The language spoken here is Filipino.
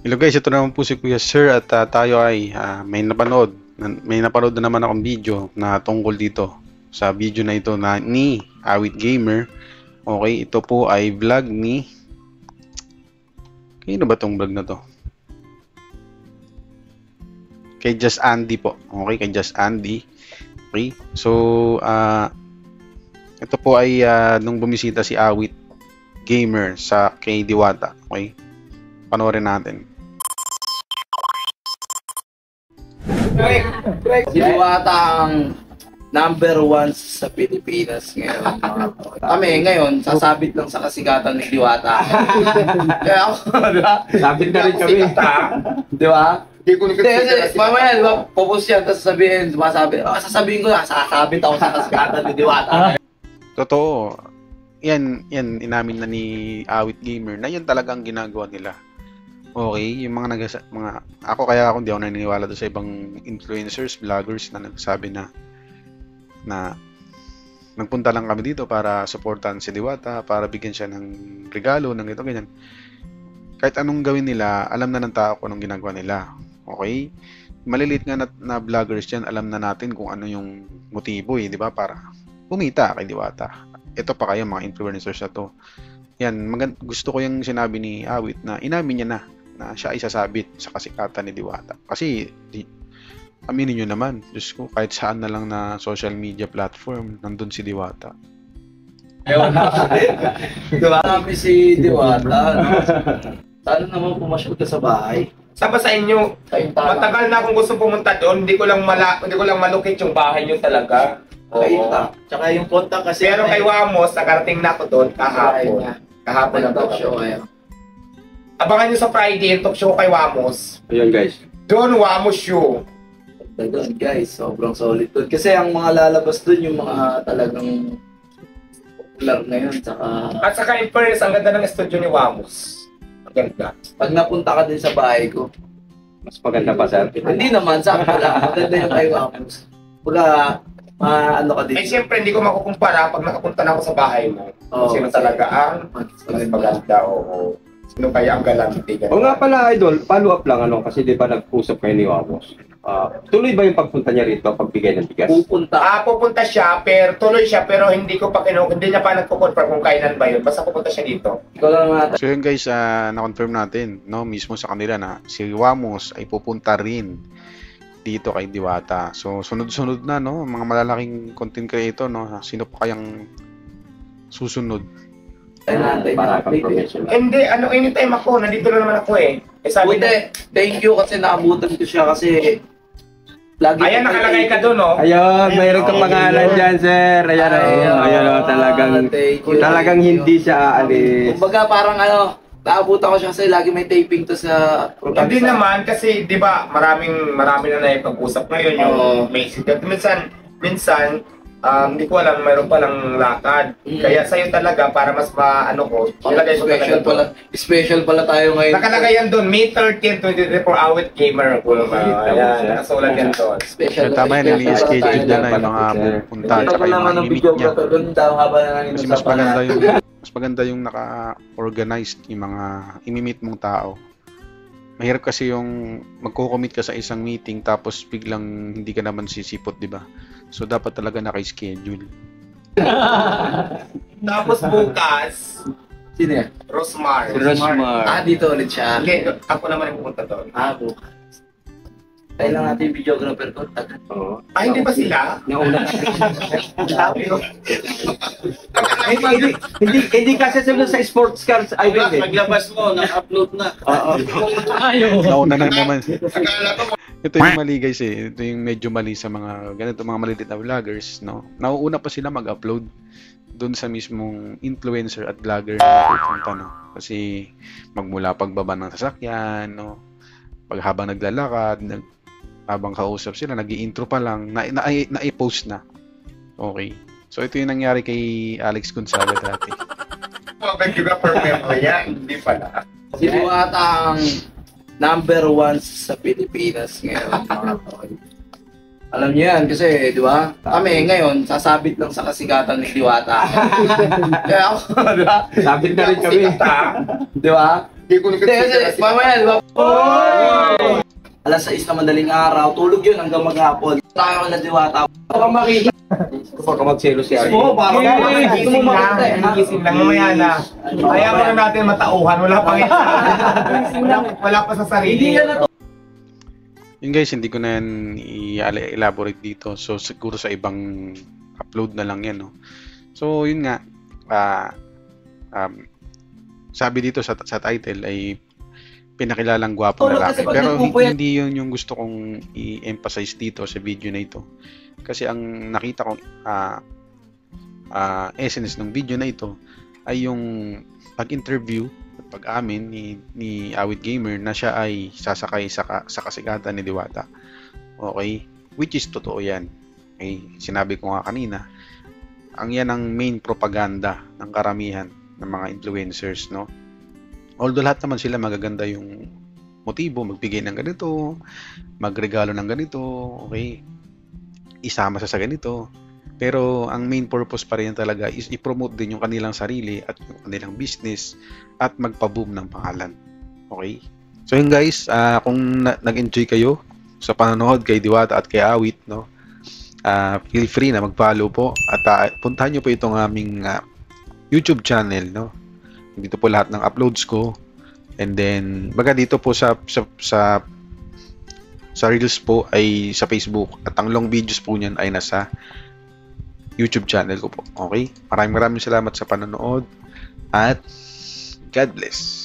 Hello guys, ito naman po si Kuya Sir at tayo ay may napanood na naman akong video na tungkol dito sa video na ito na ni Awit Gamer. Okay, ito po ay vlog ni kino ba tong vlog na to? Kay Just Andy po. Okay, kay Just Andy. Okay. So ito po ay nung bumisita si Awit Gamer sa kay Diwata. Okay. Panoorin natin. Si Diwata ang number 1 sa Pilipinas ngayon. Kami ngayon, sasabit lang sa kasikatan ni Diwata. Kaya ako, diba? Sabit na rin kami. Di ba? Hindi ko Kasi, mamaya, di ba? Focus yan, tapos sasabihin ko na, sasabit ako sa kasikatan ni Diwata. Totoo. Yan inamin na ni Awit Gamer na yun talagang ginagawa nila. Okay, yung ako hindi ako naniniwala doon sa ibang influencers, vloggers na nagsabi na nagpunta lang kami dito para supportan si Diwata, para bigyan siya ng regalo, ng ito, ganyan. Kahit anong gawin nila, alam na ng tao kung anong ginagawa nila. Okay? Maliliit nga na vloggers yan, alam na natin kung ano yung motibo di ba? Para pumita kay Diwata. Ito pa kayo, mga influencers na to. Yan, gusto ko yung sinabi ni Awit na inamin niya na siya ay sasabit sa kasikatan ni Diwata. Kasi, aminin nyo naman, Diyos ko, kahit saan na lang na social media platform, nandun si Diwata. Ayun. Diba? Kami si Diwata. Sana naman pumasyal ka sa bahay. Saba sa inyo, matagal na akong gusto pumunta doon, hindi ko lang malukit yung bahay nyo talaga. Oo. Tsaka yung kontak kasi. Pero kay Wamos, nakarating na ako doon kahapon. Kahapon ang talk show ngayon. Abangan nyo sa Friday yung talk show kay Wamos. Ayun guys. Doon Wamos show. Doon guys, sobrang solid doon. Kasi ang mga lalabas doon yung mga talagang popular ngayon. At saka in fairness, ang ganda ng studio ni Wamos. Ang ganda. Pag napunta ka din sa bahay ko, Mas maganda pa sir. hindi naman, sakto lang. Maganda yung kay Wamos. Ano ka din. Eh siyempre, hindi ko makukumpara pag nakapunta na ako sa bahay mo. Sino talaga ang mas maganda o sino kaya ang galante. O nga pala idol, follow up lang kasi di ba nag-usap kayo ni Wamos. Tuloy ba yung pagpunta niya rito, pagbigay ng bigas? Pupunta siya, tuloy siya, pero hindi niya pa nagko-confirm kung kailan ba yun. Basta pupunta siya dito. So yun guys, na-confirm natin, mismo sa kanila na si Wamos ay pupunta rin dito kay Diwata. So sunod-sunod na mga malalaking content creator sino pa kayang susunod? Hindi, anytime ako, nandito na naman ako eh. Sabi thank you kasi naabutan ko siya kasi lagi. Ayan, nakalagay ka doon, Ayun, mayroon kang pangalan dyan, sir. Ayun, talagang hindi siya aalis. Kumbaga parang naabutan ko siya kasi lagi may taping to sa program. Hindi naman kasi 'di ba, marami na naipag-usap ngayon yung may incident. Minsan hindi ko alam, mayroon pa lang lakad. Kaya sa'yo talaga para mas ilagay ko talaga. Special pala tayo ngayon. Nakalagay yan doon, May 13, 2024 Awit Gamer. Ayan, nakasulat yan doon. So, tama yan, i-schedule na yung mga pupunta at saka yung mga imimit niya. Kasi mas maganda yung naka-organized yung mga imimit mong tao. Mahirap kasi yung magko-commit ka sa isang meeting tapos biglang hindi ka naman sisipot, di ba? So dapat talaga naka-schedule. Tapos bukas, sino yan? Rosmar. Dito ulit siya. Hindi, ako naman yung pupunta doon. Bukas. Kailan natin yung videographer ko? Hindi pa sila? Nauna hindi kasi sila sa sports cars idol eh. Maglabas mo, na-upload na. Nauna na naman. Ito yung mali guys Ito yung medyo mali sa mga ganito, mga maliliit na vloggers, Nauuna pa sila mag-upload doon sa mismong influencer at vlogger na pupunta, Kasi magmula pagbaba ng sasakyan, pag habang naglalakad, habang kausap sila, nag-i-intro pa lang, na-i-post na. Okay. So, ito yung nangyari kay Alex Gonzaga dati. Videographer mo yan, hindi pala. Si Diwata ang number 1 sa Pilipinas ngayon. Alam niyo yan kasi, di ba? Kami ngayon, sasabit lang sa kasikatan ni Diwata. Kaya ako, di ba? Sabit na rin kami. Di ba? Hindi ko Hindi, kasi mamaya, di ba? Alas 6 na madaling araw, tulog yun hanggang maghapon. Tayo na Diwata. Baka makita. Baka magselos si Ari. Oo, parang Gising lang, gising lang, mamaya na. Kaya mo na natin matauhan, wala pang isa. Wala pa sa sarili. Hindi yan na to. Yun guys, hindi ko na yan i-elaborate dito. So siguro sa ibang upload na lang yan, no? So yun nga, sabi dito sa title ay pinakilalang gwapo lalaki. Pero hindi yun yung gusto kong i-emphasize dito sa video na ito. Kasi ang nakita kong essence ng video na ito ay yung pag-interview at pag-amin ni Awit Gamer na siya ay sasakay sa kasigatan ni Diwata. Okay? Which is totoo yan. Okay? Sinabi ko nga kanina, yan ang main propaganda ng karamihan ng mga influencers, no? Although lahat naman sila magaganda yung motibo, magbigay ng ganito, magregalo ng ganito, okay? Isama sa ganito. Pero ang main purpose pa rin talaga is i-promote din yung kanilang sarili at yung kanilang business at magpa-boom ng pangalan. Okay? So yun guys, kung nag-enjoy kayo sa panonood kay Diwata at kay Awit, no? Feel free na mag-follow po at puntahan nyo po itong aming YouTube channel, no? Dito po lahat ng uploads ko. And then baga dito po sa Reels po ay sa Facebook at ang long videos po niyan ay nasa YouTube channel ko po. Okay? Maraming salamat sa panonood at God bless.